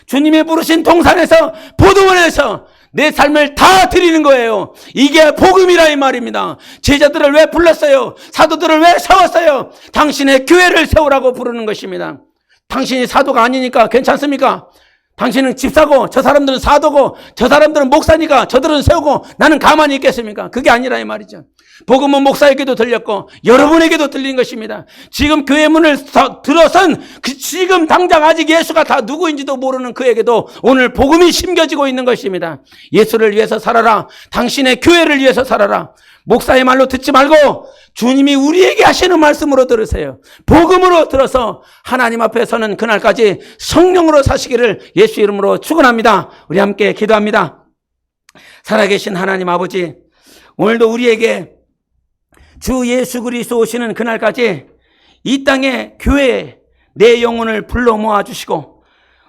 주님의 부르신 동산에서 포도원에서 내 삶을 다 드리는 거예요. 이게 복음이라 이 말입니다. 제자들을 왜 불렀어요? 사도들을 왜 세웠어요? 당신의 교회를 세우라고 부르는 것입니다. 당신이 사도가 아니니까 괜찮습니까? 당신은 집사고 저 사람들은 사도고 저 사람들은 목사니까 저들은 세우고 나는 가만히 있겠습니까? 그게 아니라 이 말이죠. 복음은 목사에게도 들렸고 여러분에게도 들린 것입니다. 지금 교회 문을 들어선 지금 당장 아직 예수가 다 누구인지도 모르는 그에게도 오늘 복음이 심겨지고 있는 것입니다. 예수를 위해서 살아라. 당신의 교회를 위해서 살아라. 목사의 말로 듣지 말고 주님이 우리에게 하시는 말씀으로 들으세요. 복음으로 들어서 하나님 앞에 서는 그날까지 성령으로 사시기를 예수 이름으로 축원합니다. 우리 함께 기도합니다. 살아계신 하나님 아버지, 오늘도 우리에게 주 예수 그리스도 오시는 그날까지 이 땅의 교회에 내 영혼을 불러 모아주시고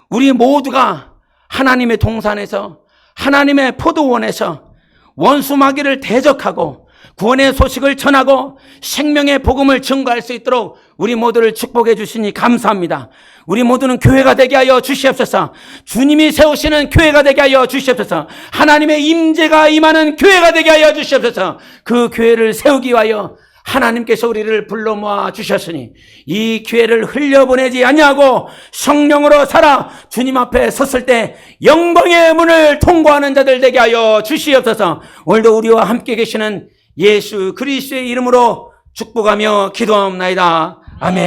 우리 모두가 하나님의 동산에서 하나님의 포도원에서 원수마귀를 대적하고 구원의 소식을 전하고 생명의 복음을 증거할 수 있도록 우리 모두를 축복해 주시니 감사합니다. 우리 모두는 교회가 되게 하여 주시옵소서. 주님이 세우시는 교회가 되게 하여 주시옵소서. 하나님의 임재가 임하는 교회가 되게 하여 주시옵소서. 그 교회를 세우기 위하여 하나님께서 우리를 불러 모아 주셨으니 이 기회를 흘려보내지 아니하고 성령으로 살아 주님 앞에 섰을 때 영광의 문을 통과하는 자들 되게 하여 주시옵소서. 오늘도 우리와 함께 계시는 예수 그리스도의 이름으로 축복하며 기도하옵나이다. 아멘.